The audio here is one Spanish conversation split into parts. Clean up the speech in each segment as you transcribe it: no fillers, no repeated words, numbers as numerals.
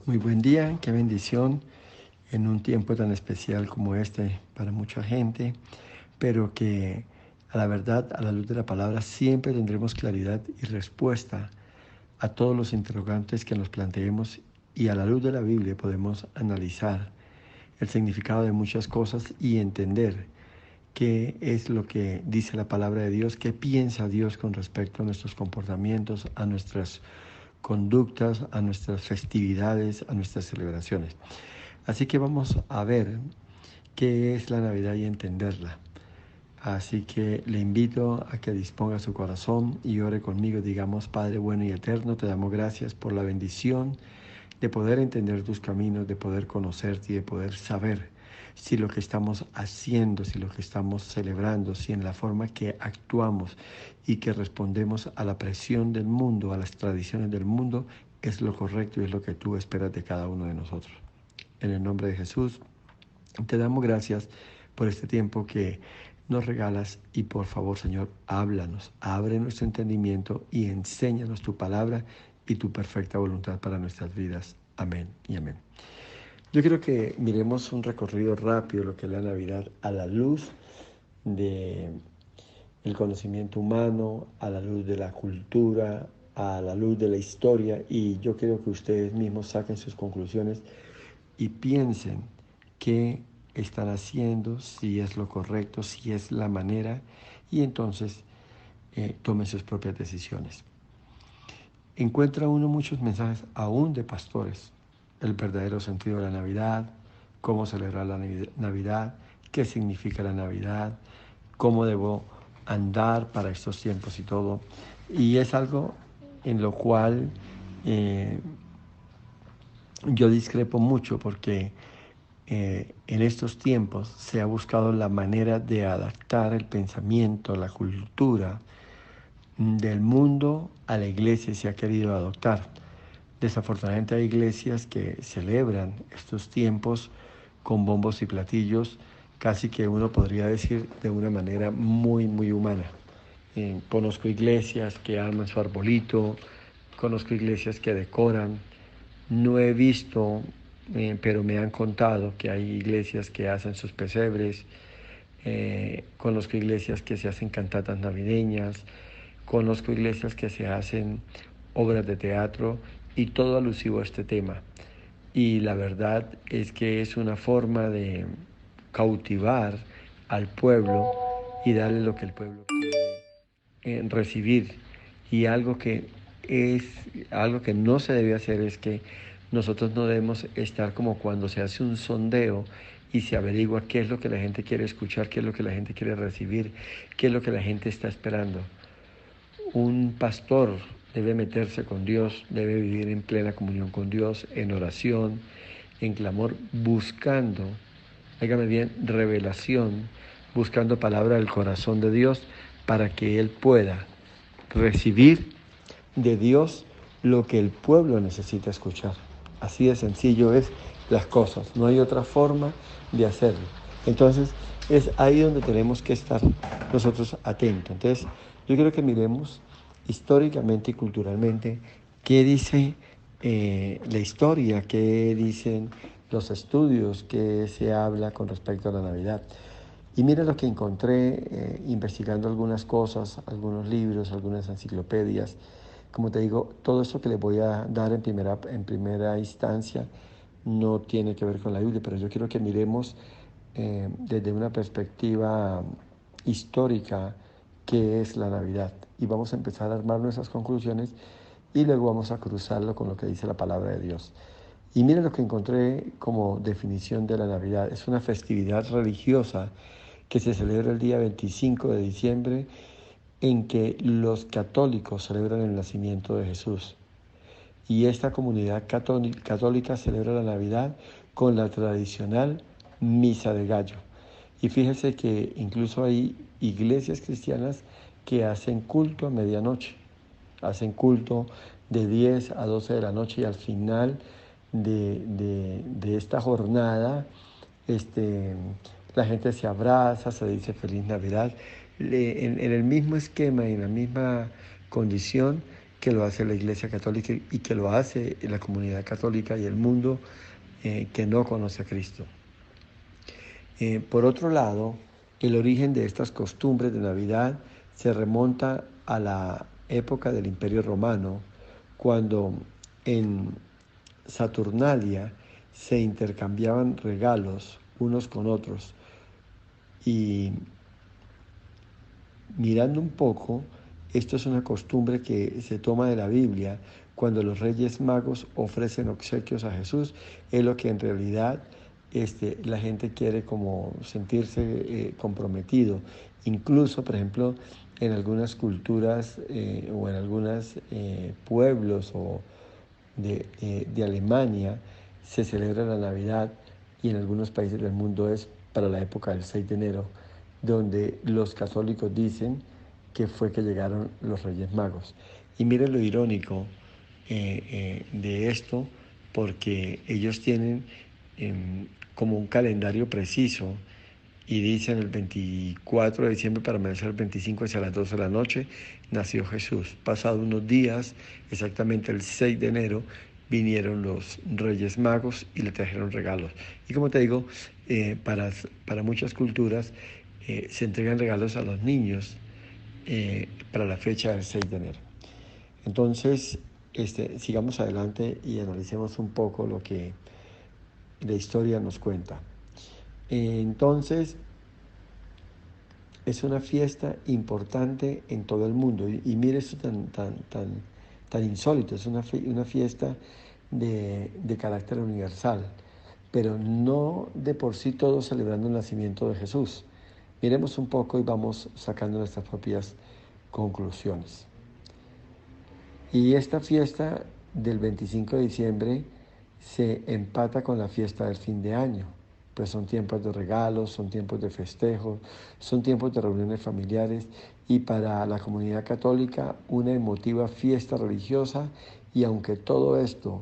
Muy buen día, qué bendición en un tiempo tan especial como este para mucha gente, pero que a la verdad, a la luz de la palabra, siempre tendremos claridad y respuesta a todos los interrogantes que nos planteemos y a la luz de la Biblia podemos analizar el significado de muchas cosas y entender qué es lo que dice la palabra de Dios, qué piensa Dios con respecto a nuestros comportamientos, a nuestras conductas, a nuestras festividades, a nuestras celebraciones. Así que vamos a ver qué es la Navidad y entenderla. Así que le invito a que disponga su corazón y ore conmigo. Digamos, Padre bueno y eterno, te damos gracias por la bendición de poder entender tus caminos, de poder conocerte y de poder saber si lo que estamos haciendo, si lo que estamos celebrando, si en la forma que actuamos y que respondemos a la presión del mundo, a las tradiciones del mundo, es lo correcto y es lo que tú esperas de cada uno de nosotros. En el nombre de Jesús, te damos gracias por este tiempo que nos regalas y por favor, Señor, háblanos, abre nuestro entendimiento y enséñanos tu palabra y tu perfecta voluntad para nuestras vidas. Amén y amén. Yo quiero que miremos un recorrido rápido de lo que es la Navidad a la luz de el conocimiento humano, a la luz de la cultura, a la luz de la historia, y yo quiero que ustedes mismos saquen sus conclusiones y piensen qué están haciendo, si es lo correcto, si es la manera, y entonces tomen sus propias decisiones. Encuentra uno muchos mensajes aún de pastores, el verdadero sentido de la Navidad, cómo celebrar la Navidad, qué significa la Navidad, cómo debo andar para estos tiempos y todo. Y es algo en lo cual eh, yo discrepo mucho porque en estos tiempos se ha buscado la manera de adaptar el pensamiento, la cultura del mundo a la iglesia y se ha querido adoptar. Desafortunadamente hay iglesias que celebran estos tiempos con bombos y platillos, casi que uno podría decir de una manera muy, muy humana. Conozco iglesias que arman su arbolito, conozco iglesias que decoran. No he visto, pero me han contado que hay iglesias que hacen sus pesebres. Conozco iglesias que se hacen cantatas navideñas. Conozco iglesias que se hacen obras de teatro y todo alusivo a este tema. Y la verdad es que es una forma de cautivar al pueblo y darle lo que el pueblo quiere recibir. Y algo que no se debe hacer es que nosotros no debemos estar como cuando se hace un sondeo y se averigua qué es lo que la gente quiere escuchar, qué es lo que la gente quiere recibir, qué es lo que la gente está esperando. Un pastor debe meterse con Dios, debe vivir en plena comunión con Dios, en oración, en clamor, buscando, hágame bien, revelación, buscando palabra del corazón de Dios para que Él pueda recibir de Dios lo que el pueblo necesita escuchar. Así de sencillo es las cosas, no hay otra forma de hacerlo. Entonces es ahí donde tenemos que estar nosotros atentos. Entonces yo quiero que miremos históricamente y culturalmente qué dice la historia, qué dicen los estudios, qué se habla con respecto a la Navidad. Y mira lo que encontré investigando algunas cosas, algunos libros, algunas enciclopedias. Como te digo, todo eso que les voy a dar en primera instancia no tiene que ver con la Biblia, pero yo quiero que miremos desde una perspectiva histórica qué es la Navidad. Y vamos a empezar a armar nuestras conclusiones y luego vamos a cruzarlo con lo que dice la palabra de Dios. Y miren lo que encontré como definición de la Navidad. Es una festividad religiosa que se celebra el día 25 de diciembre en que los católicos celebran el nacimiento de Jesús. Y esta comunidad católica celebra la Navidad con la tradicional misa de gallo. Y fíjese que incluso hay iglesias cristianas que hacen culto a medianoche, hacen culto de 10 a 12 de la noche y al final de esta jornada este, la gente se abraza, se dice feliz Navidad, en el mismo esquema y en la misma condición que lo hace la Iglesia Católica y que lo hace la comunidad católica y el mundo que no conoce a Cristo. Por otro lado, el origen de estas costumbres de Navidad se remonta a la época del Imperio Romano, cuando en Saturnalia se intercambiaban regalos unos con otros. Y mirando un poco, esto es una costumbre que se toma de la Biblia cuando los Reyes Magos ofrecen obsequios a Jesús. Es lo que en realidad la gente quiere como sentirse comprometido. Incluso, por ejemplo, en algunas culturas o en algunos pueblos de Alemania se celebra la Navidad, y en algunos países del mundo es para la época del 6 de enero, donde los católicos dicen que fue que llegaron los Reyes Magos. Y miren lo irónico de esto, porque ellos tienen como un calendario preciso y dicen el 24 de diciembre para amanecer el 25 hacia las 12 de la noche nació Jesús. Pasado unos días, exactamente el 6 de enero, vinieron los Reyes Magos y le trajeron regalos. Y como te digo, para muchas culturas se entregan regalos a los niños para la fecha del 6 de enero. Entonces, sigamos adelante y analicemos un poco lo que la historia nos cuenta. Entonces, es una fiesta importante en todo el mundo. Y mire esto tan insólito. Es una fiesta de carácter universal, pero no de por sí todos celebrando el nacimiento de Jesús. Miremos un poco y vamos sacando nuestras propias conclusiones. Y esta fiesta del 25 de diciembre se empata con la fiesta del fin de año, pues son tiempos de regalos, son tiempos de festejos, son tiempos de reuniones familiares y para la comunidad católica una emotiva fiesta religiosa. Y aunque todo esto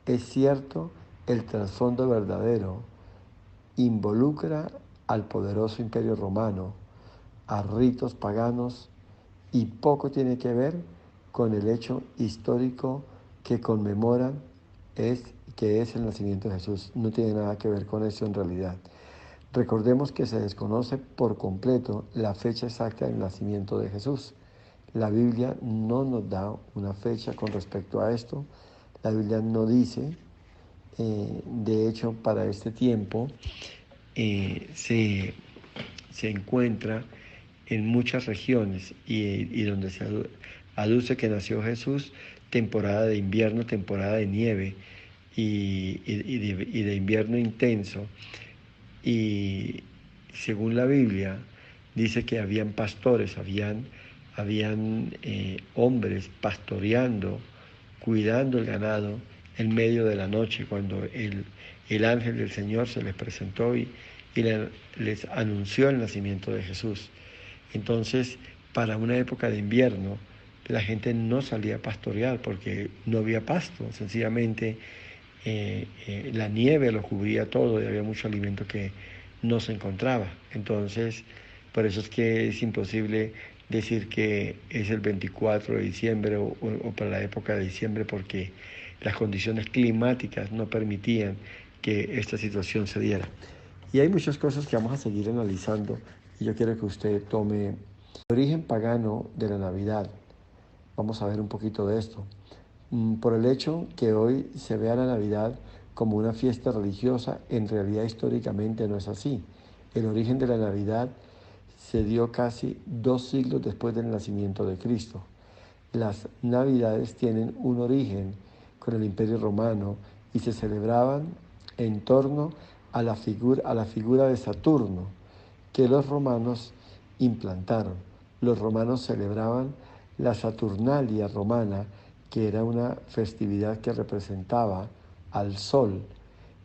es cierto, el trasfondo verdadero involucra al poderoso Imperio Romano, a ritos paganos, y poco tiene que ver con el hecho histórico que conmemoran, que es el nacimiento de Jesús. No tiene nada que ver con eso en realidad. Recordemos que se desconoce por completo la fecha exacta del nacimiento de Jesús. La Biblia no nos da una fecha con respecto a esto. La Biblia no dice, de hecho, para este tiempo se encuentra en muchas regiones y donde se aduce que nació Jesús, temporada de invierno, temporada de nieve y de invierno intenso. Y según la Biblia, dice que habían pastores, habían hombres pastoreando, cuidando el ganado en medio de la noche, cuando el ángel del Señor se les presentó y les anunció el nacimiento de Jesús. Entonces, para una época de invierno, la gente no salía a pastorear porque no había pasto, sencillamente la nieve lo cubría todo y había mucho alimento que no se encontraba. Entonces, por eso es que es imposible decir que es el 24 de diciembre o para la época de diciembre, porque las condiciones climáticas no permitían que esta situación se diera. Y hay muchas cosas que vamos a seguir analizando y yo quiero que usted tome el origen pagano de la Navidad. Vamos a ver un poquito de esto. Por el hecho que hoy se vea la Navidad como una fiesta religiosa, en realidad históricamente no es así. El origen de la Navidad se dio casi 2 siglos después del nacimiento de Cristo. Las Navidades tienen un origen con el Imperio Romano y se celebraban en torno a la figura de Saturno, que los romanos implantaron. Los romanos celebraban la Saturnalia romana, que era una festividad que representaba al sol.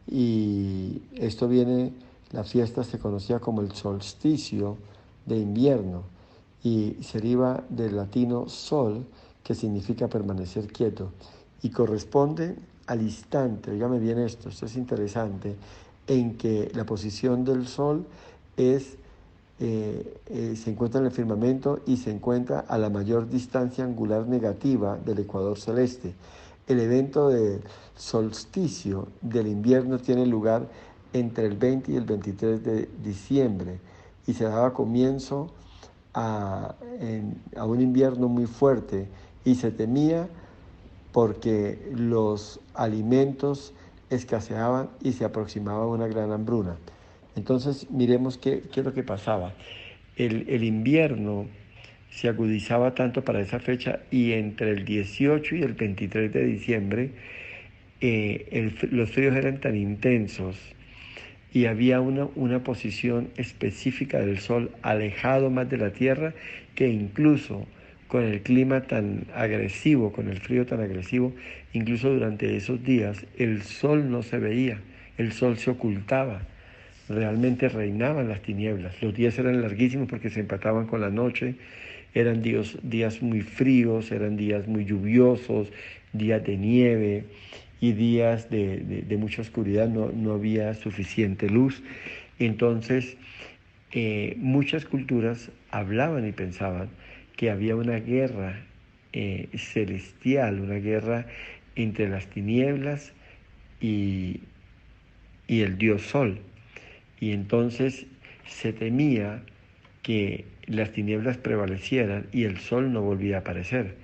Y esto la fiesta se conocía como el solsticio de invierno y se deriva del latino sol, que significa permanecer quieto, y corresponde al instante, dígame bien esto es interesante, en que la posición del sol es se encuentra en el firmamento y se encuentra a la mayor distancia angular negativa del ecuador celeste. El evento del solsticio del invierno tiene lugar entre el 20 y el 23 de diciembre y se daba comienzo a un invierno muy fuerte y se temía porque los alimentos escaseaban y se aproximaba una gran hambruna. Entonces miremos qué es lo que pasaba. El invierno se agudizaba tanto para esa fecha y entre el 18 y el 23 de diciembre los fríos eran tan intensos y había una posición específica del sol alejado más de la tierra que incluso con el clima tan agresivo, con el frío tan agresivo, incluso durante esos días el sol no se veía, el sol se ocultaba. Realmente reinaban las tinieblas. Los días eran larguísimos porque se empataban con la noche. Eran días muy fríos, eran días muy lluviosos, días de nieve y días de mucha oscuridad. No había suficiente luz. Entonces, muchas culturas hablaban y pensaban que había una guerra celestial, una guerra entre las tinieblas y, y el dios Sol. Y entonces se temía que las tinieblas prevalecieran y el sol no volvía a aparecer.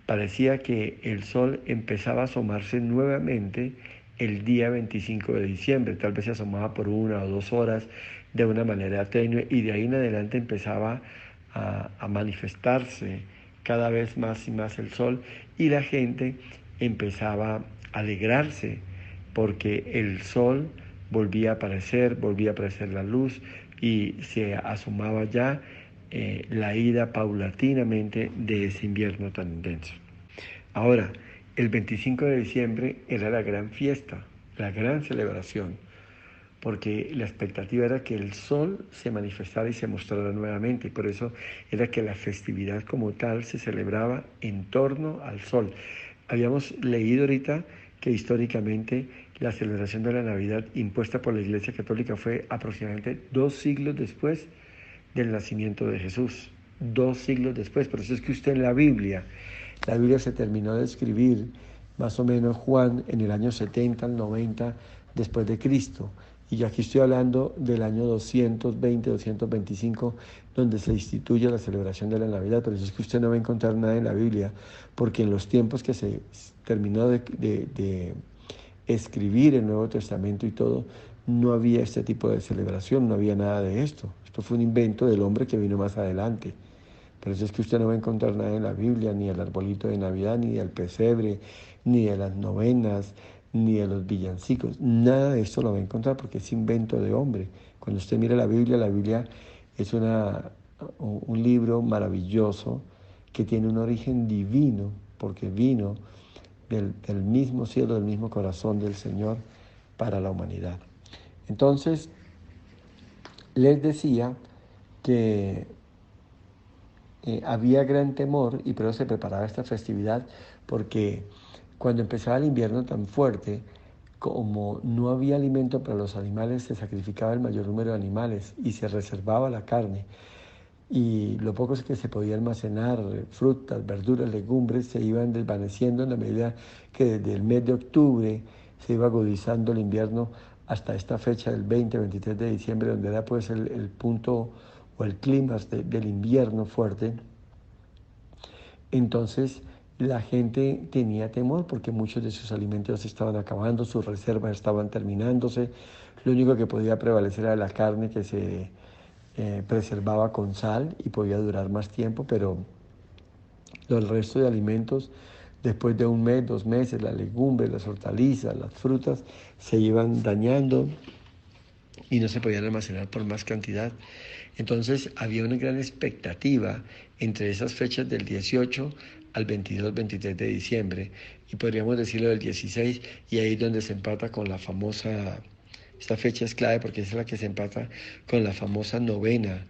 Parecía que el sol empezaba a asomarse nuevamente el día 25 de diciembre, tal vez se asomaba por 1 o 2 horas de una manera tenue y de ahí en adelante empezaba a manifestarse cada vez más y más el sol y la gente empezaba a alegrarse porque el sol volvía a aparecer la luz y se asomaba ya la ida paulatinamente de ese invierno tan intenso. Ahora, el 25 de diciembre era la gran fiesta, la gran celebración, porque la expectativa era que el sol se manifestara y se mostrara nuevamente, y por eso era que la festividad como tal se celebraba en torno al sol. Habíamos leído ahorita que históricamente la celebración de la Navidad impuesta por la Iglesia Católica fue aproximadamente 2 siglos después del nacimiento de Jesús. 2 siglos después. Por eso es que usted en la Biblia se terminó de escribir más o menos Juan en el año 70 al 90 después de Cristo. Y yo aquí estoy hablando del año 220, 225, donde se instituye la celebración de la Navidad. Por eso es que usted no va a encontrar nada en la Biblia, porque en los tiempos que se terminó de escribir el Nuevo Testamento y todo, no había este tipo de celebración, no había nada de esto. Esto fue un invento del hombre que vino más adelante. Por eso es que usted no va a encontrar nada en la Biblia, ni el arbolito de Navidad, ni del pesebre, ni de las novenas, ni de los villancicos. Nada de esto lo va a encontrar porque es invento de hombre. Cuando usted mira la Biblia es un libro maravilloso que tiene un origen divino, porque vino del mismo cielo, del mismo corazón del Señor para la humanidad. Entonces, les decía que había gran temor y por eso se preparaba esta festividad, porque cuando empezaba el invierno tan fuerte, como no había alimento para los animales, se sacrificaba el mayor número de animales y se reservaba la carne. Y lo poco que se podía almacenar, frutas, verduras, legumbres, se iban desvaneciendo en la medida que desde el mes de octubre se iba agudizando el invierno hasta esta fecha del 20-23 de diciembre, donde era pues el punto o el clímax del invierno fuerte. Entonces la gente tenía temor porque muchos de sus alimentos se estaban acabando, sus reservas estaban terminándose. Lo único que podía prevalecer era la carne que se preservaba con sal y podía durar más tiempo, pero el resto de alimentos, después de 1 mes, 2 meses, las legumbres, las hortalizas, las frutas, se iban dañando y no se podían almacenar por más cantidad. Entonces había una gran expectativa entre esas fechas del 18 al 22, 23 de diciembre, y podríamos decirlo del 16, y ahí es donde se empata con la famosa, esta fecha es clave porque es la que se empata con la famosa novena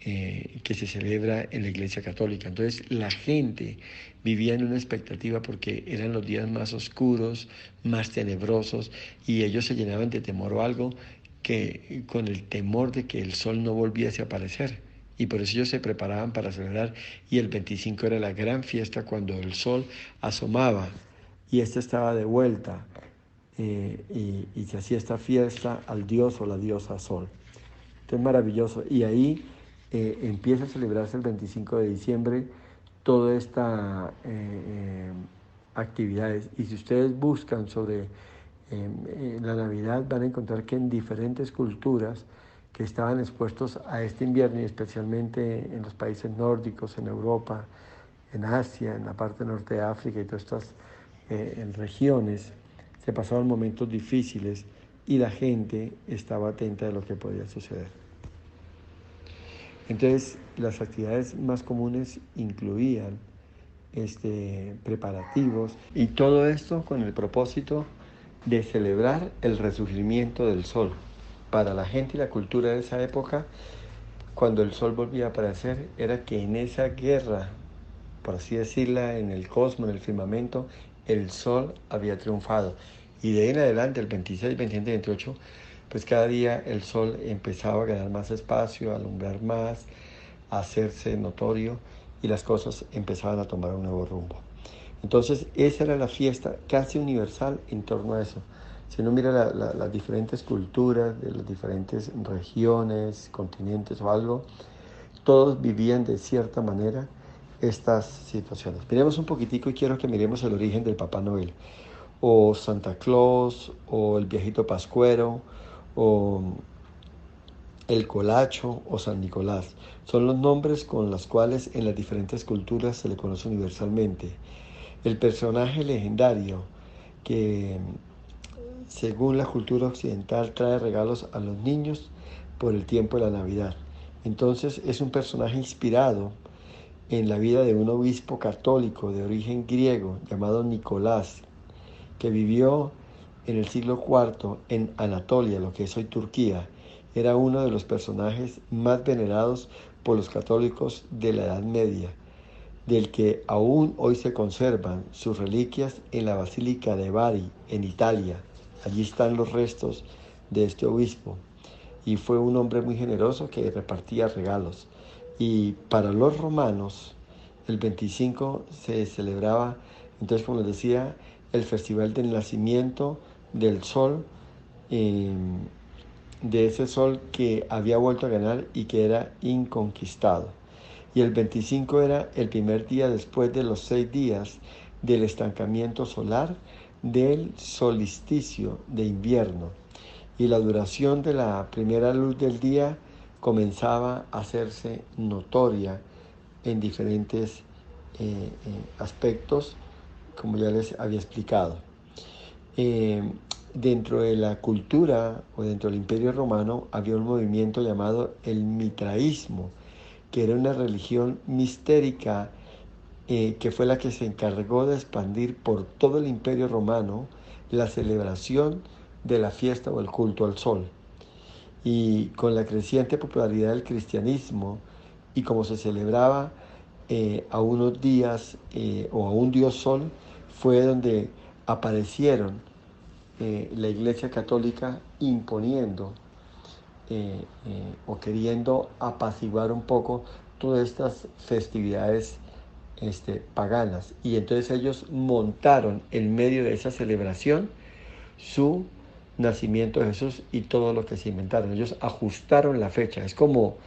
que se celebra en la Iglesia Católica. Entonces la gente vivía en una expectativa porque eran los días más oscuros, más tenebrosos, y ellos se llenaban de temor o algo que con el temor de que el sol no volviese a aparecer. Y por eso ellos se preparaban para celebrar, y el 25 era la gran fiesta cuando el sol asomaba y este estaba de vuelta, y se hacía esta fiesta al dios o la diosa sol. Entonces maravilloso. Y ahí empieza a celebrarse el 25 de diciembre toda esta actividades. Y si ustedes buscan sobre la Navidad, van a encontrar que en diferentes culturas que estaban expuestos a este invierno, y especialmente en los países nórdicos, en Europa, en Asia, en la parte norte de África y todas estas regiones, se pasaban momentos difíciles y la gente estaba atenta de lo que podía suceder. Entonces, las actividades más comunes incluían preparativos, y todo esto con el propósito de celebrar el resurgimiento del sol. Para la gente y la cultura de esa época, cuando el sol volvía a aparecer, era que en esa guerra, por así decirla, en el cosmos, en el firmamento, el sol había triunfado. Y de ahí en adelante, el 26, 27, 28, pues cada día el sol empezaba a ganar más espacio, a alumbrar más, a hacerse notorio, y las cosas empezaban a tomar un nuevo rumbo. Entonces esa era la fiesta casi universal en torno a eso. Si uno mira las diferentes culturas de las diferentes regiones, continentes o algo, todos vivían de cierta manera estas situaciones. Miremos un poquitico y quiero que miremos el origen del Papá Noel, o Santa Claus, o el viejito Pascuero, o el Colacho o San Nicolás. Son los nombres con los cuales en las diferentes culturas se le conoce universalmente. El personaje legendario que, según la cultura occidental, trae regalos a los niños por el tiempo de la Navidad. Entonces es un personaje inspirado en la vida de un obispo católico de origen griego llamado Nicolás, que vivió en el siglo IV en Anatolia, lo que es hoy Turquía. Era uno de los personajes más venerados por los católicos de la Edad Media, del que aún hoy se conservan sus reliquias en la Basílica de Bari, en Italia. Allí están los restos de este obispo. Y fue un hombre muy generoso que repartía regalos. Y para los romanos, el 25 se celebraba, entonces, como les decía, el festival del nacimiento del sol, de ese sol que había vuelto a ganar y que era inconquistado. Y el 25 era el primer día después de los 6 días del estancamiento solar del solsticio de invierno. Y la duración de la primera luz del día comenzaba a hacerse notoria en diferentes aspectos, como ya les había explicado. Dentro de la cultura o dentro del Imperio Romano había un movimiento llamado el mitraísmo, que era una religión mistérica que fue la que se encargó de expandir por todo el Imperio Romano la celebración de la fiesta o el culto al sol. Y con la creciente popularidad del cristianismo, y como se celebraba a unos días o a un dios sol, fue donde aparecieron la Iglesia Católica imponiendo o queriendo apaciguar un poco todas estas festividades paganas. Y entonces ellos montaron en medio de esa celebración su nacimiento de Jesús y todo lo que se inventaron. Ellos ajustaron la fecha. Es como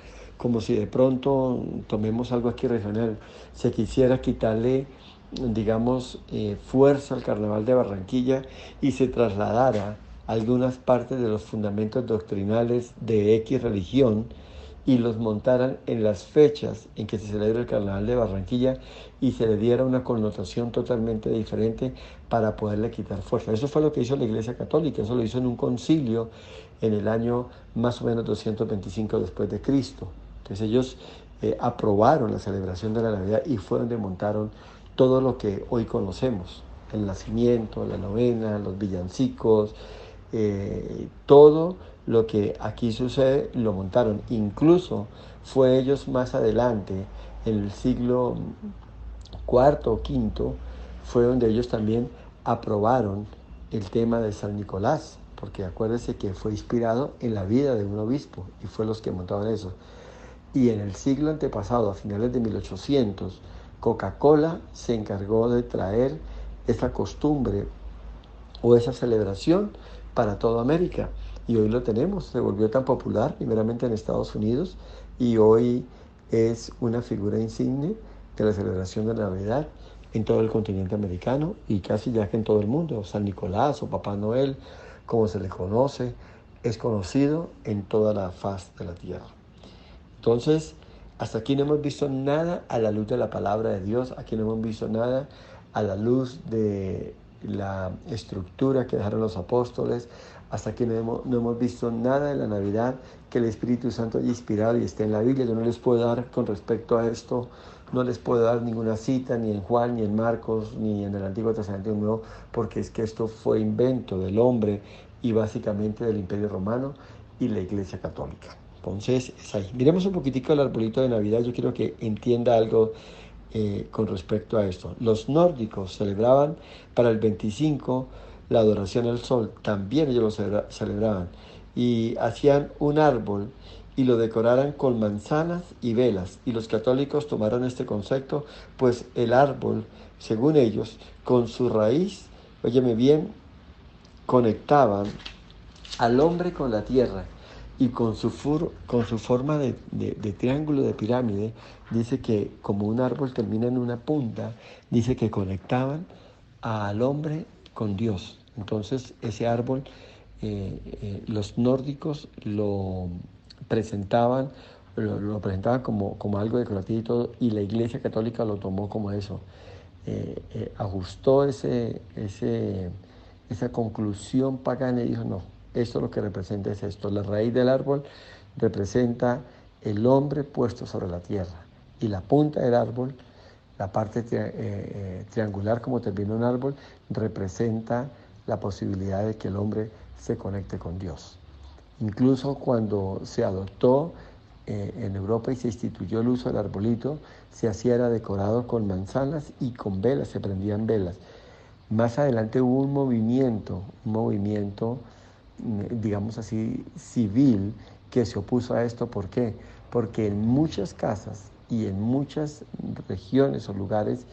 si de pronto, tomemos algo aquí regional, se quisiera quitarle, digamos, fuerza al Carnaval de Barranquilla y se trasladara algunas partes de los fundamentos doctrinales de X religión y los montaran en las fechas en que se celebra el Carnaval de Barranquilla y se le diera una connotación totalmente diferente para poderle quitar fuerza. Eso fue lo que hizo la Iglesia Católica, eso lo hizo en un concilio en el año más o menos 225 después de Cristo. Entonces ellos aprobaron la celebración de la Navidad y fue donde montaron todo lo que hoy conocemos, el nacimiento, la novena, los villancicos, todo lo que aquí sucede lo montaron. Incluso fue ellos más adelante, en el siglo IV o V, fue donde ellos también aprobaron el tema de San Nicolás, porque acuérdese que fue inspirado en la vida de un obispo y fue los que montaban eso. Y en el siglo antepasado, a finales de 1800, Coca-Cola se encargó de traer esa costumbre o esa celebración para toda América. Y hoy lo tenemos, se volvió tan popular, primeramente en Estados Unidos, y hoy es una figura insigne de la celebración de Navidad en todo el continente americano y casi ya que en todo el mundo. San Nicolás o Papá Noel, como se le conoce, es conocido en toda la faz de la tierra. Entonces, hasta aquí no hemos visto nada a la luz de la palabra de Dios, aquí no hemos visto nada a la luz de la estructura que dejaron los apóstoles, hasta aquí no hemos visto nada de la Navidad que el Espíritu Santo haya inspirado y esté en la Biblia. Yo no les puedo dar con respecto a esto, no les puedo dar ninguna cita, ni en Juan, ni en Marcos, ni en el Antiguo Testamento Nuevo, porque es que esto fue invento del hombre y básicamente del Imperio Romano y la Iglesia Católica. Entonces, es ahí. Miremos un poquitico el arbolito de Navidad. Yo quiero que entienda algo con respecto a esto. Los nórdicos celebraban para el 25 la adoración al sol. También ellos lo celebraban. Y hacían un árbol y lo decoraran con manzanas y velas. Y los católicos tomaron este concepto, pues el árbol, según ellos, con su raíz, óyeme bien, conectaban al hombre con la tierra y con su forma de triángulo, de pirámide, dice que como un árbol termina en una punta, dice que conectaban al hombre con Dios. Entonces ese árbol, los nórdicos lo presentaban, lo presentaban como algo decorativo y todo, y la Iglesia Católica lo tomó como eso. Ajustó esa conclusión pagana y dijo, no, esto lo que representa es esto. La raíz del árbol representa el hombre puesto sobre la tierra. Y la punta del árbol, la parte triangular como termina un árbol, representa la posibilidad de que el hombre se conecte con Dios. Incluso cuando se adoptó en Europa y se instituyó el uso del arbolito, se hacía, era decorado con manzanas y con velas, se prendían velas. Más adelante hubo un movimiento, digamos así, civil, que se opuso a esto. ¿Por qué? Porque en muchas casas y en muchas regiones o lugares,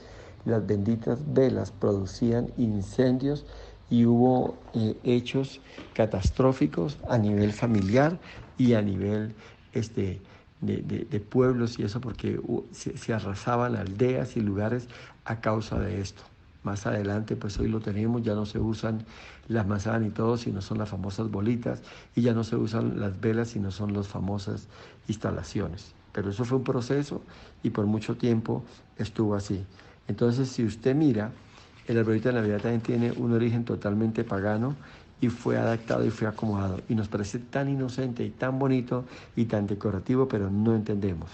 las benditas velas producían incendios y hubo hechos catastróficos a nivel familiar y a nivel de pueblos y eso, porque se arrasaban aldeas y lugares a causa de esto. Más adelante, pues hoy lo tenemos, ya no se usan las manzanas ni todo, sino son las famosas bolitas, y ya no se usan las velas, sino son las famosas instalaciones. Pero eso fue un proceso y por mucho tiempo estuvo así. Entonces, si usted mira, el arbolito de Navidad también tiene un origen totalmente pagano y fue adaptado y fue acomodado. Y nos parece tan inocente y tan bonito y tan decorativo, pero no entendemos.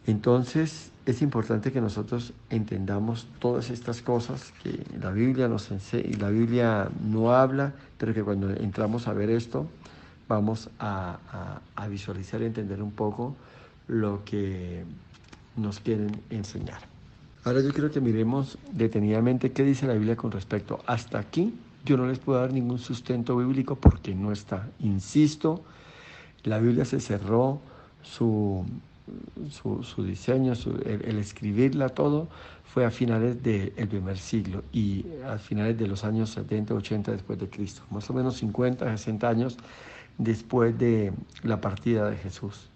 Entonces es importante que nosotros entendamos todas estas cosas que la Biblia nos enseña, y la Biblia no habla, pero que cuando entramos a ver esto vamos a visualizar y entender un poco lo que nos quieren enseñar. Ahora yo quiero que miremos detenidamente qué dice la Biblia con respecto. Hasta aquí yo no les puedo dar ningún sustento bíblico porque no está. Insisto, la Biblia se cerró, su diseño, el escribirla todo, fue a finales del primer siglo y a finales de los años 70, 80 después de Cristo, más o menos 50, 60 años después de la partida de Jesús.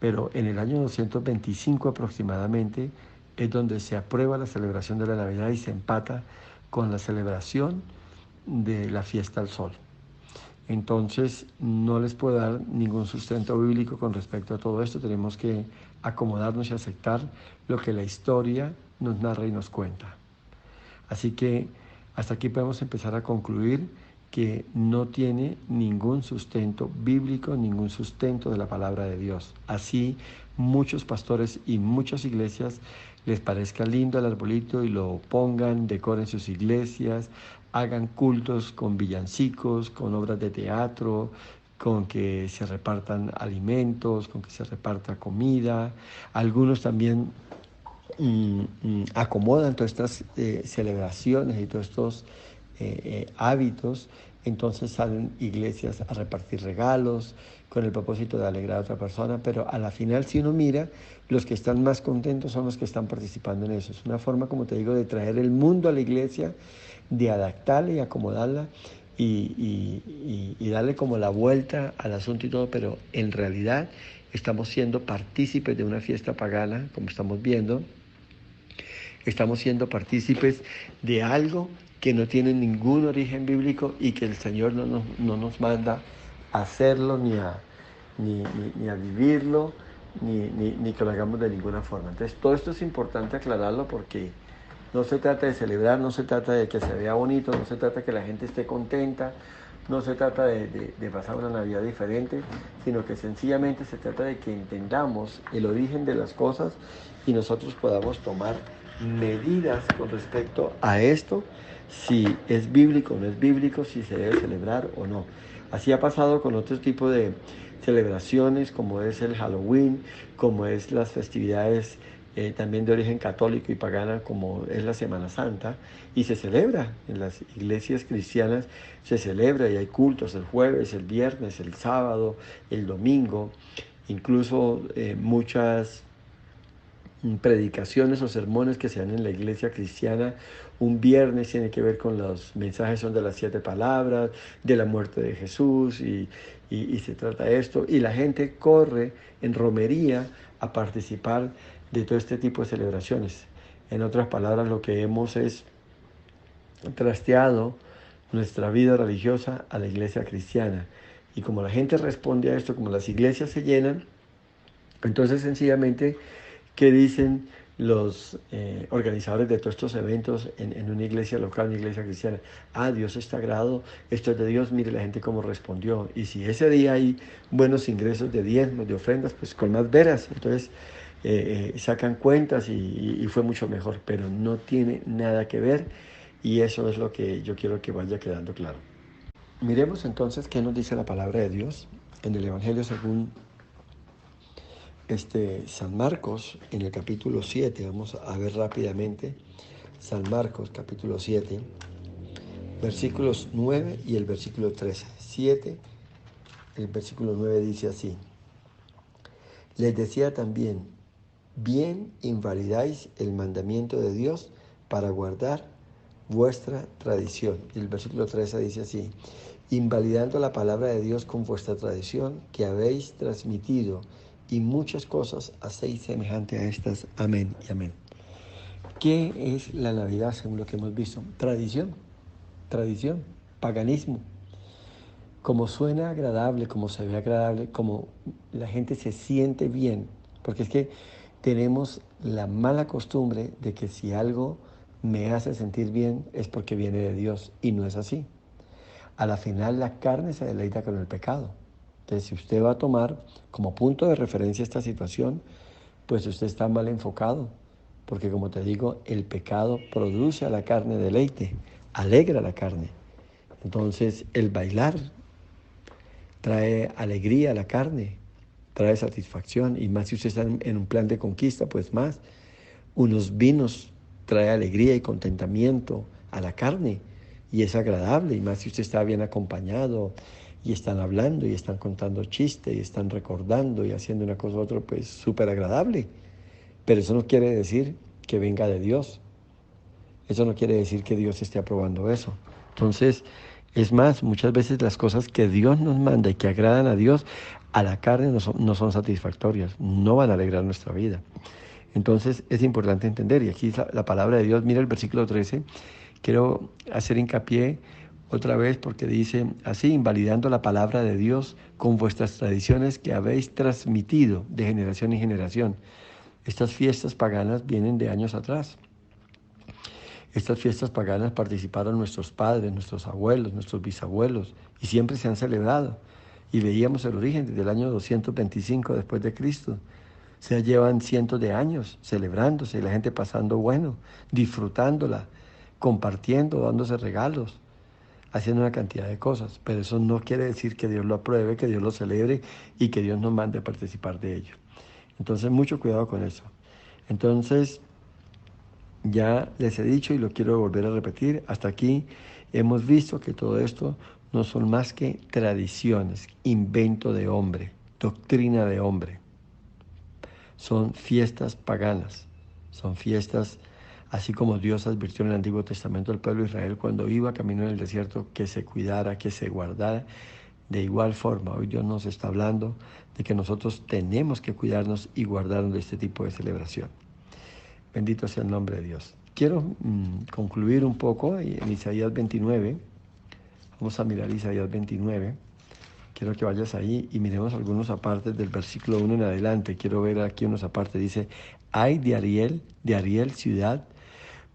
Pero en el año 225 aproximadamente es donde se aprueba la celebración de la Navidad y se empata con la celebración de la fiesta al sol. Entonces, no les puedo dar ningún sustento bíblico con respecto a todo esto. Tenemos que acomodarnos y aceptar lo que la historia nos narra y nos cuenta. Así que hasta aquí podemos empezar a concluir que no tiene ningún sustento bíblico, ningún sustento de la palabra de Dios. Así muchos pastores y muchas iglesias les parezca lindo el arbolito y lo pongan, decoren sus iglesias, hagan cultos con villancicos, con obras de teatro, con que se repartan alimentos, con que se reparta comida. Algunos también acomodan todas estas celebraciones y todos estos hábitos, entonces salen iglesias a repartir regalos con el propósito de alegrar a otra persona, pero a la final, si uno mira, los que están más contentos son los que están participando en eso. Es una forma, como te digo, de traer el mundo a la iglesia, de adaptarla y acomodarla y darle como la vuelta al asunto y todo, pero en realidad estamos siendo partícipes de una fiesta pagana, como estamos viendo. Estamos siendo partícipes de algo que no tiene ningún origen bíblico y que el Señor no nos manda a hacerlo, ni a vivirlo, ni que lo hagamos de ninguna forma. Entonces, todo esto es importante aclararlo porque no se trata de celebrar, no se trata de que se vea bonito, no se trata de que la gente esté contenta, no se trata de pasar una Navidad diferente, sino que sencillamente se trata de que entendamos el origen de las cosas y nosotros podamos tomar medidas con respecto a esto, si es bíblico o no es bíblico, si se debe celebrar o no. Así ha pasado con otro tipo de celebraciones, como es el Halloween, como es las festividades también de origen católico y pagana, como es la Semana Santa, y se celebra en las iglesias cristianas, se celebra y hay cultos el jueves, el viernes, el sábado, el domingo, incluso muchas predicaciones o sermones que se dan en la iglesia cristiana un viernes tiene que ver con los mensajes, son de las 7 palabras, de la muerte de Jesús y se trata de esto. Y la gente corre en romería a participar de todo este tipo de celebraciones. En otras palabras, lo que hemos es trasteado nuestra vida religiosa a la iglesia cristiana. Y como la gente responde a esto, como las iglesias se llenan, entonces sencillamente, ¿qué dicen los organizadores de todos estos eventos en una iglesia local, una iglesia cristiana? Ah, Dios es sagrado, esto es de Dios, mire la gente cómo respondió. Y si ese día hay buenos ingresos de diezmos, de ofrendas, pues con más veras. Entonces sacan cuentas y fue mucho mejor, pero no tiene nada que ver y eso es lo que yo quiero que vaya quedando claro. Miremos entonces qué nos dice la palabra de Dios en el Evangelio según San Marcos, en el capítulo 7, vamos a ver rápidamente, San Marcos, capítulo 7, versículos 9 y el versículo 13. 7, el versículo 9 dice así: les decía también, bien invalidáis el mandamiento de Dios para guardar vuestra tradición. Y el versículo 13 dice así: invalidando la palabra de Dios con vuestra tradición que habéis transmitido, y muchas cosas hacéis semejante a estas. Amén y amén. ¿Qué es la Navidad según lo que hemos visto? Tradición, paganismo. Como suena agradable, como se ve agradable, como la gente se siente bien, porque es que tenemos la mala costumbre de que si algo me hace sentir bien es porque viene de Dios, y no es así. A la final la carne se deleita con el pecado. Entonces, si usted va a tomar como punto de referencia esta situación, pues usted está mal enfocado, porque como te digo, el pecado produce a la carne deleite, alegra a la carne. Entonces, el bailar trae alegría a la carne, trae satisfacción, y más si usted está en un plan de conquista, pues más. Unos vinos trae alegría y contentamiento a la carne, y es agradable, y más si usted está bien acompañado, y están hablando, y están contando chistes, y están recordando, y haciendo una cosa u otra, pues súper agradable. Pero eso no quiere decir que venga de Dios. Eso no quiere decir que Dios esté aprobando eso. Entonces, es más, muchas veces las cosas que Dios nos manda y que agradan a Dios, a la carne no son satisfactorias, no van a alegrar nuestra vida. Entonces, es importante entender, y aquí la palabra de Dios, mira el versículo 13, quiero hacer hincapié otra vez porque dice así: invalidando la palabra de Dios con vuestras tradiciones que habéis transmitido de generación en generación. Estas fiestas paganas vienen de años atrás. Estas fiestas paganas participaron nuestros padres, nuestros abuelos, nuestros bisabuelos, y siempre se han celebrado. Y veíamos el origen desde el año 225 después de Cristo. Se llevan cientos de años celebrándose, y la gente pasando bueno, disfrutándola, compartiendo, dándose regalos, haciendo una cantidad de cosas. Pero eso no quiere decir que Dios lo apruebe, que Dios lo celebre y que Dios nos mande a participar de ello. Entonces, mucho cuidado con eso. Entonces, ya les he dicho y lo quiero volver a repetir, hasta aquí hemos visto que todo esto no son más que tradiciones, invento de hombre, doctrina de hombre. Son fiestas paganas, son fiestas, así como Dios advirtió en el Antiguo Testamento al pueblo de Israel cuando iba camino en el desierto, que se cuidara, que se guardara. De igual forma, hoy Dios nos está hablando de que nosotros tenemos que cuidarnos y guardarnos de este tipo de celebración. Bendito sea el nombre de Dios. Quiero concluir un poco en Isaías 29. Vamos a mirar Isaías 29. Quiero que vayas ahí y miremos algunos apartes del versículo 1 en adelante. Quiero ver aquí unos apartes. Dice, ay de Ariel, ciudad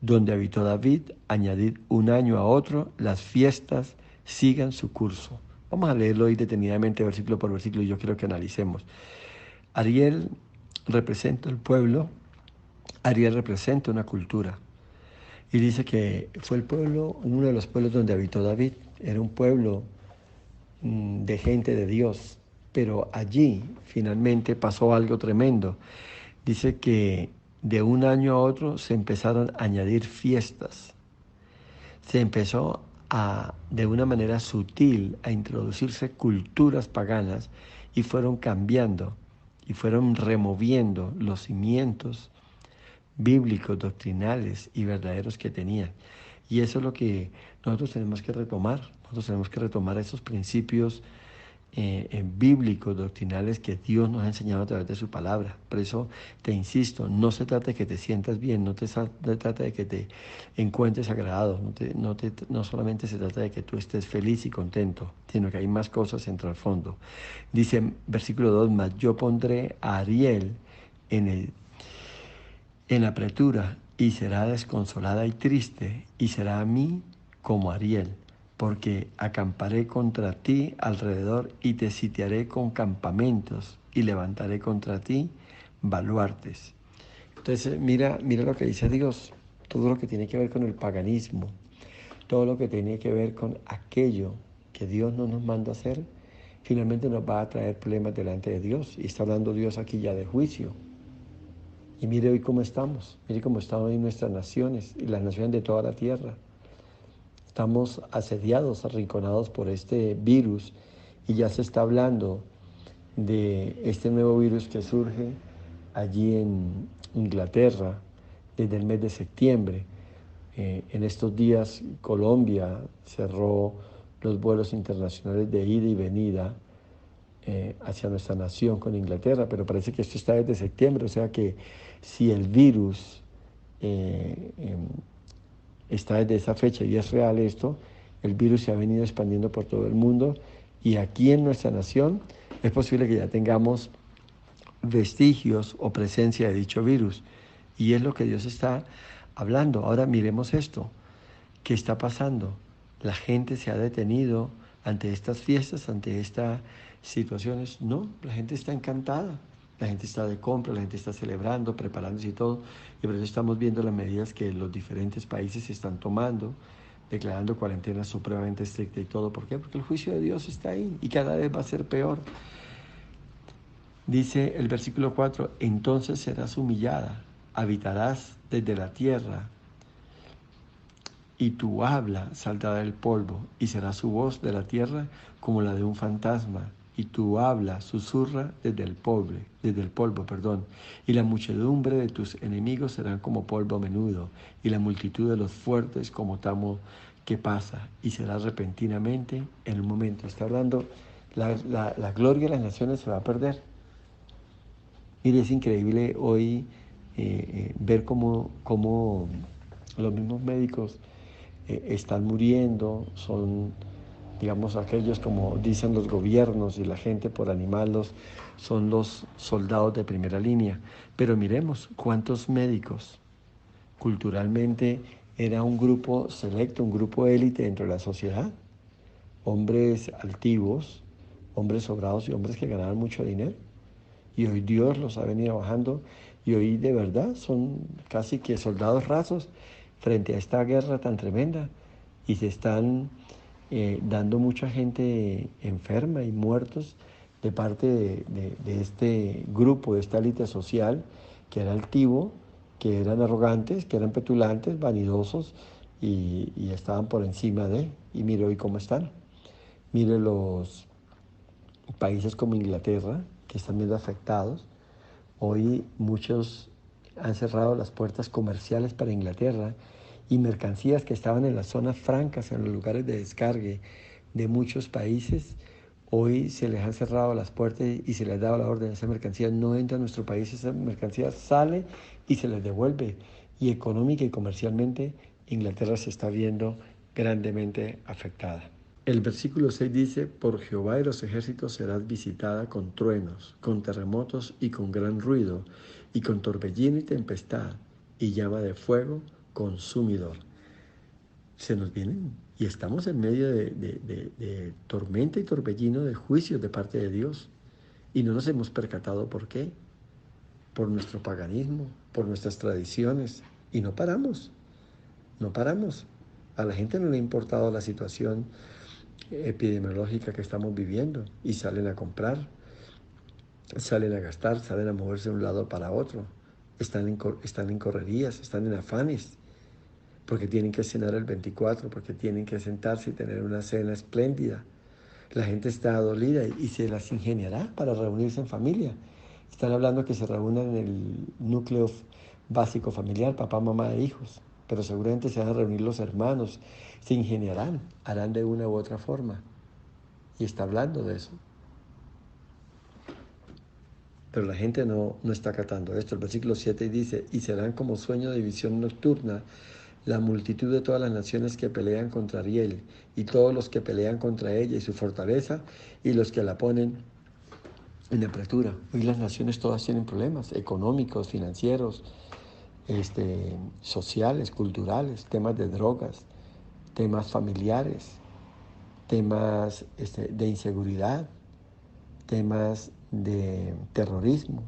donde habitó David, añadid un año a otro, las fiestas sigan su curso. Vamos a leerlo hoy detenidamente, versículo por versículo, y yo quiero que analicemos. Ariel representa el pueblo, Ariel representa una cultura. Y dice que fue el pueblo, uno de los pueblos donde habitó David. Era un pueblo de gente de Dios, pero allí finalmente pasó algo tremendo. Dice que de un año a otro se empezaron a añadir fiestas. Se empezó de una manera sutil a introducirse culturas paganas y fueron cambiando y fueron removiendo los cimientos bíblicos, doctrinales y verdaderos que tenían. Y eso es lo que nosotros tenemos que retomar. Nosotros tenemos que retomar esos principios bíblicos, doctrinales que Dios nos ha enseñado a través de su palabra. Por eso te insisto, no se trata de que te sientas bien, no se trata de que te encuentres agradado, no solamente se trata de que tú estés feliz y contento, sino que hay más cosas en el fondo. Dice versículo 2, mas yo pondré a Ariel en apretura, y será desconsolada y triste, y será a mí como Ariel, porque acamparé contra ti alrededor, y te sitiaré con campamentos, y levantaré contra ti baluartes. Entonces, mira lo que dice Dios, todo lo que tiene que ver con el paganismo, todo lo que tiene que ver con aquello que Dios no nos manda hacer, finalmente nos va a traer problemas delante de Dios. Y está hablando Dios aquí ya de juicio. Y mire hoy cómo estamos, mire cómo están hoy nuestras naciones y las naciones de toda la tierra. Estamos asediados, arrinconados por este virus, y ya se está hablando de este nuevo virus que surge allí en Inglaterra desde el mes de septiembre. En estos días Colombia cerró los vuelos internacionales de ida y venida hacia nuestra nación con Inglaterra, pero parece que esto está desde septiembre, o sea que si el virus está desde esa fecha y es real esto, el virus se ha venido expandiendo por todo el mundo, y aquí en nuestra nación es posible que ya tengamos vestigios o presencia de dicho virus, y es lo que Dios está hablando. Ahora miremos esto, ¿qué está pasando? La gente se ha detenido ante estas fiestas, ante estas situaciones. No, la gente está encantada, la gente está de compra, la gente está celebrando, preparándose y todo, y por eso estamos viendo las medidas que los diferentes países están tomando, declarando cuarentena supremamente estricta y todo. ¿Por qué? Porque el juicio de Dios está ahí y cada vez va a ser peor. Dice el versículo 4, entonces serás humillada, habitarás desde la tierra, y tu habla saldrá del polvo, y será su voz de la tierra como la de un fantasma, y tu habla susurra desde el polvo, y la muchedumbre de tus enemigos serán como polvo menudo, y la multitud de los fuertes como tamo que pasa, y será repentinamente en un momento. Está hablando, la gloria de las naciones se va a perder. Mire, es increíble hoy ver cómo los mismos médicos están muriendo, son, digamos, aquellos, como dicen los gobiernos y la gente por animarlos, son los soldados de primera línea. Pero miremos cuántos médicos, culturalmente era un grupo selecto, un grupo élite dentro de la sociedad, hombres altivos, hombres sobrados y hombres que ganaban mucho dinero. Y hoy Dios los ha venido bajando, y hoy de verdad son casi que soldados rasos frente a esta guerra tan tremenda, y se están dando mucha gente enferma y muertos de parte de este grupo, de esta élite social que era altivo, que eran arrogantes, que eran petulantes, vanidosos, y estaban por encima y mire hoy cómo están. Mire los países como Inglaterra, que están viendo afectados. Hoy muchos han cerrado las puertas comerciales para Inglaterra y mercancías que estaban en las zonas francas, en los lugares de descargue de muchos países, hoy se les han cerrado las puertas y se les ha dado la orden, esa mercancía no entra a nuestro país, esa mercancía sale y se les devuelve. Y económica y comercialmente Inglaterra se está viendo grandemente afectada. El versículo 6 dice, por Jehová de los ejércitos serás visitada con truenos, con terremotos y con gran ruido, y con torbellino y tempestad, y llama de fuego consumidor. Se nos vienen, y estamos en medio de tormenta y torbellino de juicios de parte de Dios, y no nos hemos percatado por qué, por nuestro paganismo, por nuestras tradiciones, y no paramos, no paramos. A la gente no le ha importado la situación epidemiológica que estamos viviendo y salen a comprar, salen a gastar, salen a moverse de un lado para otro, están en correrías, están en afanes, porque tienen que cenar el 24, porque tienen que sentarse y tener una cena espléndida. La gente está dolida y se las ingeniará para reunirse en familia. Están hablando que se reúnan en el núcleo básico familiar, papá, mamá e hijos, pero seguramente se van a reunir los hermanos, se ingeniarán, harán de una u otra forma. Y está hablando de eso. Pero la gente no está acatando esto. El versículo 7 dice, y serán como sueño de visión nocturna la multitud de todas las naciones que pelean contra Ariel, y todos los que pelean contra ella y su fortaleza, y los que la ponen en apretura. Hoy las naciones todas tienen problemas económicos, financieros, sociales, culturales, temas de drogas, temas familiares, temas de inseguridad, temas de terrorismo.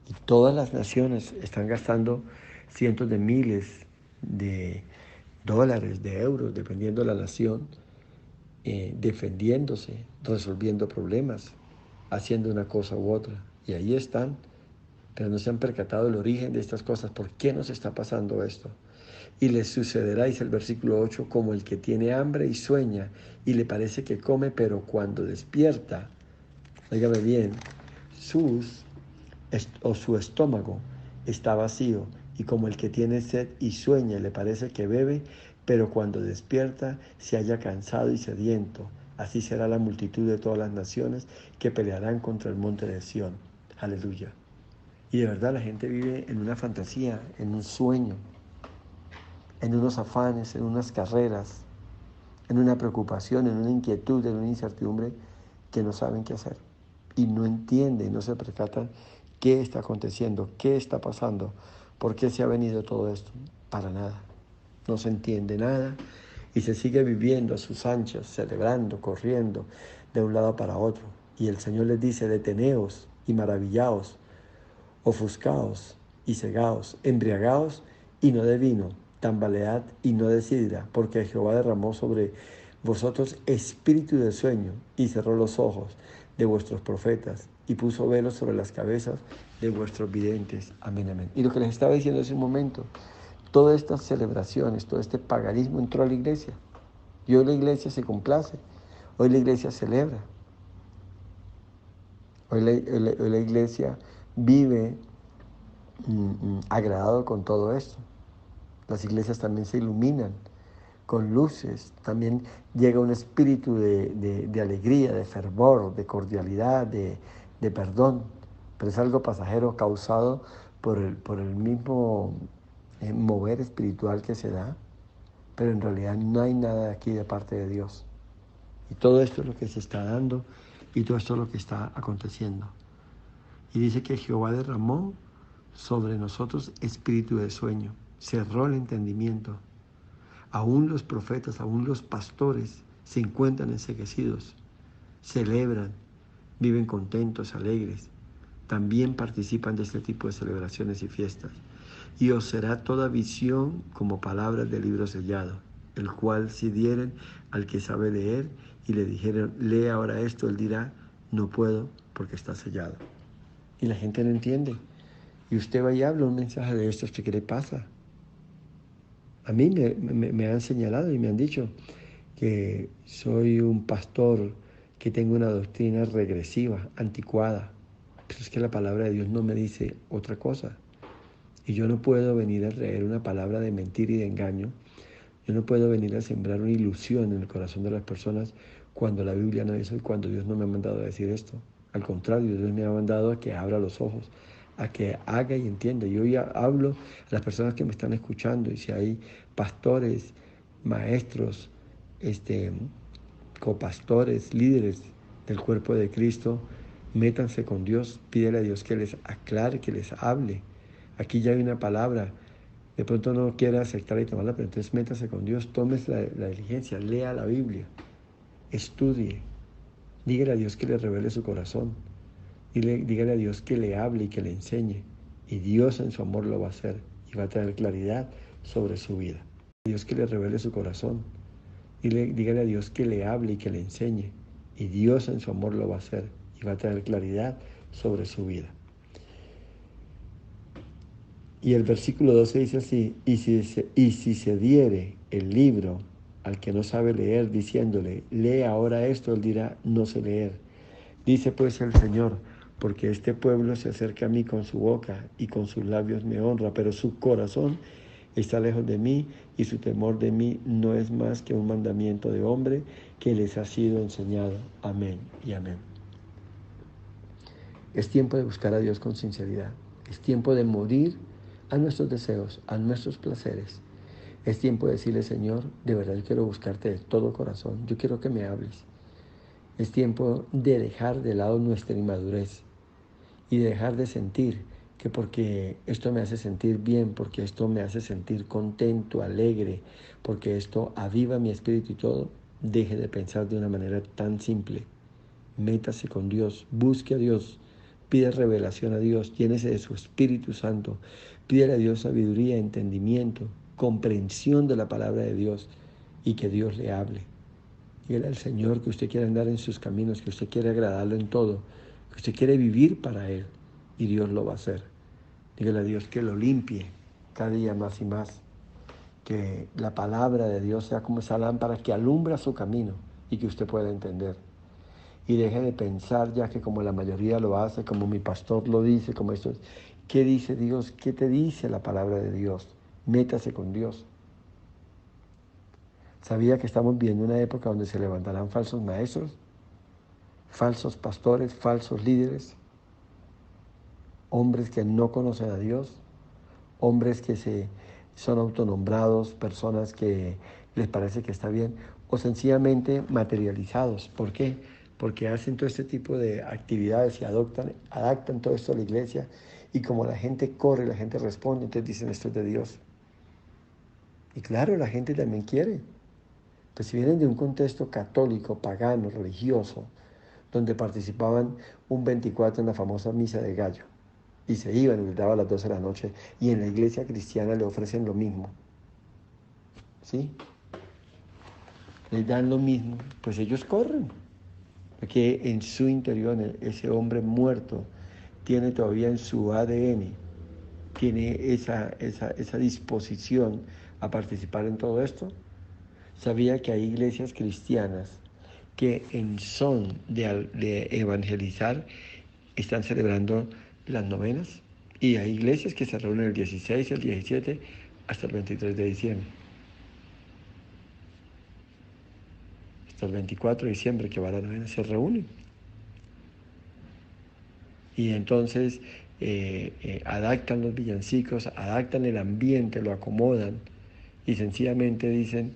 Y todas las naciones están gastando cientos de miles de dólares, de euros, dependiendo de la nación, defendiéndose, resolviendo problemas, haciendo una cosa u otra. Y ahí están, pero no se han percatado del origen de estas cosas. ¿Por qué nos está pasando esto? Y les sucederá, dice el versículo 8, como el que tiene hambre y sueña y le parece que come, pero cuando despierta, óigame bien, su estómago está vacío, y como el que tiene sed y sueña le parece que bebe, pero cuando despierta se halla cansado y sediento. Así será la multitud de todas las naciones que pelearán contra el monte de Sión. Aleluya. Y de verdad la gente vive en una fantasía, en un sueño, en unos afanes, en unas carreras, en una preocupación, en una inquietud, en una incertidumbre que no saben qué hacer. Y no entienden, no se percatan qué está aconteciendo, qué está pasando, por qué se ha venido todo esto. Para nada. No se entiende nada y se sigue viviendo a sus anchas, celebrando, corriendo de un lado para otro. Y el Señor les dice, deteneos y maravillaos, ofuscaos y cegaos, embriagaos y no de vino, tambalead y no de sidra, porque Jehová derramó sobre vosotros espíritu de sueño y cerró los ojos de vuestros profetas y puso velos sobre las cabezas de vuestros videntes. Amén, amén. Y lo que les estaba diciendo hace un momento, todas estas celebraciones, todo este paganismo entró a la iglesia. Y hoy la iglesia se complace, hoy la iglesia celebra, hoy la iglesia vive agradado con todo esto. Las iglesias también se iluminan con luces, también llega un espíritu de alegría, de fervor, de cordialidad, de perdón, pero es algo pasajero causado por el mismo mover espiritual que se da, pero en realidad no hay nada aquí de parte de Dios. Y todo esto es lo que se está dando y todo esto es lo que está aconteciendo. Y dice que Jehová derramó sobre nosotros espíritu de sueño, cerró el entendimiento. Aún los profetas, aún los pastores se encuentran enceguecidos, celebran, viven contentos, alegres. También participan de este tipo de celebraciones y fiestas. Y os será toda visión como palabras de libro sellado, el cual si dieren al que sabe leer y le dijeren, lee ahora esto, él dirá, no puedo porque está sellado. Y la gente no entiende. Y usted va y habla un mensaje de esto, ¿qué le pasa? A mí me han señalado y me han dicho que soy un pastor que tengo una doctrina regresiva, anticuada. Pero es que la palabra de Dios no me dice otra cosa. Y yo no puedo venir a traer una palabra de mentira y de engaño. Yo no puedo venir a sembrar una ilusión en el corazón de las personas cuando la Biblia no dice y cuando Dios no me ha mandado a decir esto. Al contrario, Dios me ha mandado a que abra los ojos, a que haga y entienda. Yo ya hablo a las personas que me están escuchando y si hay pastores, maestros, copastores, líderes del cuerpo de Cristo, métanse con Dios, pídele a Dios que les aclare, que les hable. Aquí ya hay una palabra, de pronto no quiera aceptarla y tomarla, pero entonces métase con Dios, tomes la diligencia, lea la Biblia, estudie, dígale a Dios que le revele su corazón, dígale a Dios que le hable y que le enseñe, y Dios en su amor lo va a hacer y va a traer claridad sobre su vida. Dios que le revele su corazón, dígale a Dios que le hable y que le enseñe, y Dios en su amor lo va a hacer y va a traer claridad sobre su vida. Y el versículo 12 dice así, y si se diere el libro al que no sabe leer, diciéndole, lee ahora esto, él dirá, no sé leer. Dice pues el Señor, porque este pueblo se acerca a mí con su boca y con sus labios me honra, pero su corazón está lejos de mí y su temor de mí no es más que un mandamiento de hombre que les ha sido enseñado. Amén y amén. Es tiempo de buscar a Dios con sinceridad. Es tiempo de morir a nuestros deseos, a nuestros placeres. Es tiempo de decirle, Señor, de verdad yo quiero buscarte de todo corazón. Yo quiero que me hables. Es tiempo de dejar de lado nuestra inmadurez y de dejar de sentir que porque esto me hace sentir bien, porque esto me hace sentir contento, alegre, porque esto aviva mi espíritu y todo, deje de pensar de una manera tan simple. Métase con Dios, busque a Dios, pide revelación a Dios, llénese de su Espíritu Santo, pídele a Dios sabiduría, entendimiento, comprensión de la palabra de Dios y que Dios le hable. Dígale al Señor que usted quiere andar en sus caminos, que usted quiere agradarlo en todo, que usted quiere vivir para Él y Dios lo va a hacer. Dígale a Dios que lo limpie cada día más y más, que la palabra de Dios sea como esa lámpara que alumbra su camino y que usted pueda entender. Y deje de pensar ya que como la mayoría lo hace, como mi pastor lo dice, como esto es. ¿Qué dice Dios? ¿Qué te dice la palabra de Dios? Métase con Dios. ¿Sabía que estamos viendo una época donde se levantarán falsos maestros, falsos pastores, falsos líderes, hombres que no conocen a Dios, hombres que son autonombrados, personas que les parece que está bien, o sencillamente materializados? ¿Por qué? Porque hacen todo este tipo de actividades y adaptan todo esto a la iglesia, y como la gente corre, la gente responde, entonces dicen esto es de Dios. Y claro, la gente también quiere. Pues si vienen de un contexto católico, pagano, religioso, donde participaban un 24 en la famosa misa de gallo, y se iban y les daba a las 12 de la noche, y en la iglesia cristiana le ofrecen lo mismo, ¿sí? Les dan lo mismo, pues ellos corren, porque en su interior ese hombre muerto tiene todavía en su ADN, tiene esa disposición a participar en todo esto. Sabía que hay iglesias cristianas que en son de evangelizar están celebrando las novenas, y hay iglesias que se reúnen el 16, el 17 hasta el 23 de diciembre. Hasta el 24 de diciembre que va la novena se reúnen. Y entonces adaptan los villancicos, adaptan el ambiente, lo acomodan y sencillamente dicen,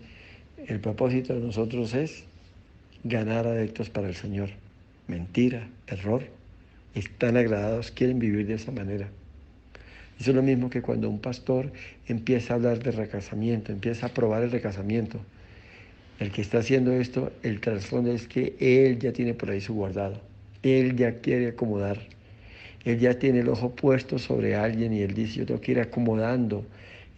el propósito de nosotros es ganar adeptos para el Señor. Mentira, error. Están agradados, quieren vivir de esa manera. Eso es lo mismo que cuando un pastor empieza a hablar de recasamiento, empieza a probar el recasamiento. El que está haciendo esto, el trasfondo es que él ya tiene por ahí su guardado. Él ya quiere acomodar. Él ya tiene el ojo puesto sobre alguien y él dice, yo tengo que ir acomodando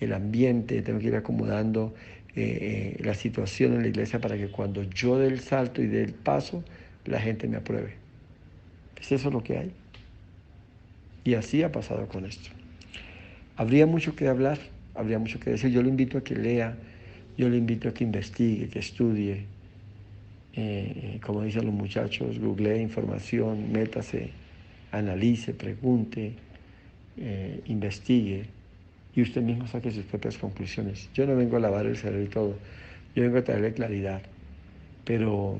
el ambiente, tengo que ir acomodando la situación en la iglesia para que cuando yo dé el salto y dé el paso, la gente me apruebe. Pues eso es lo que hay. Y así ha pasado con esto. Habría mucho que hablar, habría mucho que decir. Yo le invito a que lea, yo le invito a que investigue, que estudie. Como dicen los muchachos, googlee información, métase, analice, pregunte, investigue y usted mismo saque sus propias conclusiones. Yo no vengo a lavar el cerebro y todo, yo vengo a traerle claridad, pero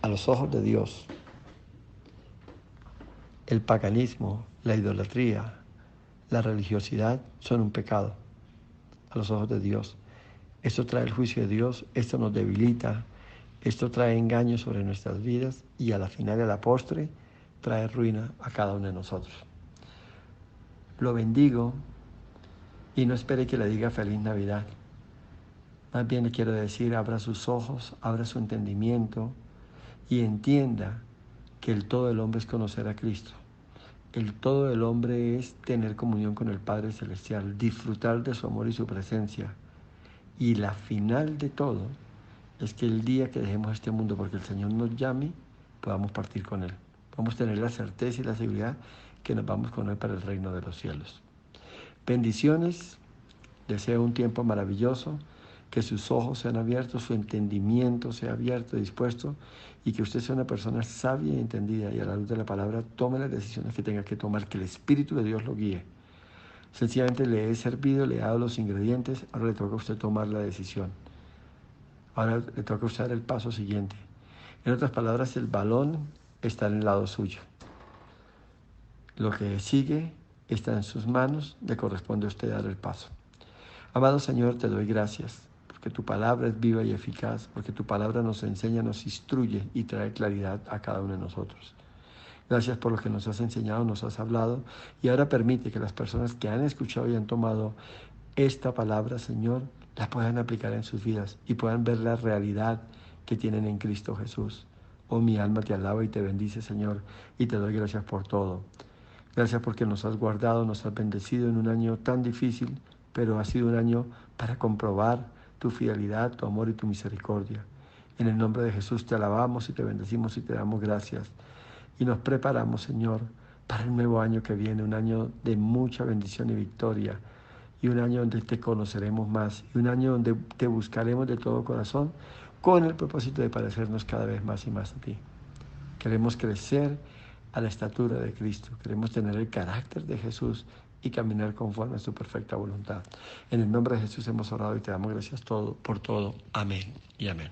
a los ojos de Dios, el paganismo, la idolatría, la religiosidad son un pecado a los ojos de Dios. Esto trae el juicio de Dios, esto nos debilita, esto trae engaño sobre nuestras vidas y a la final, a la postre, trae ruina a cada uno de nosotros. Lo bendigo y no espere que le diga feliz Navidad. Más bien le quiero decir, abra sus ojos, abra su entendimiento y entienda que el todo del hombre es conocer a Cristo. El todo del hombre es tener comunión con el Padre Celestial, disfrutar de su amor y su presencia. Y la final de todo es que el día que dejemos este mundo, porque el Señor nos llame, podamos partir con Él. Vamos a tener la certeza y la seguridad que nos vamos con Él para el reino de los cielos. Bendiciones, deseo un tiempo maravilloso, que sus ojos sean abiertos, su entendimiento sea abierto, dispuesto, y que usted sea una persona sabia y entendida, y a la luz de la palabra tome las decisiones que tenga que tomar, que el Espíritu de Dios lo guíe. Sencillamente le he servido, le he dado los ingredientes, ahora le toca a usted tomar la decisión. Ahora le toca usar el paso siguiente. En otras palabras, el balón está en el lado suyo. Lo que sigue está en sus manos, le corresponde a usted dar el paso. Amado Señor, te doy gracias, porque tu palabra es viva y eficaz, porque tu palabra nos enseña, nos instruye y trae claridad a cada uno de nosotros. Gracias por lo que nos has enseñado, nos has hablado, y ahora permite que las personas que han escuchado y han tomado esta palabra, Señor, la puedan aplicar en sus vidas y puedan ver la realidad que tienen en Cristo Jesús. Oh, mi alma te alaba y te bendice, Señor, y te doy gracias por todo. Gracias porque nos has guardado, nos has bendecido en un año tan difícil, pero ha sido un año para comprobar tu fidelidad, tu amor y tu misericordia. En el nombre de Jesús te alabamos y te bendecimos y te damos gracias. Y nos preparamos, Señor, para el nuevo año que viene, un año de mucha bendición y victoria, y un año donde te conoceremos más, y un año donde te buscaremos de todo corazón, con el propósito de parecernos cada vez más y más a ti. Queremos crecer a la estatura de Cristo, queremos tener el carácter de Jesús y caminar conforme a su perfecta voluntad. En el nombre de Jesús hemos orado y te damos gracias por todo. Amén y amén.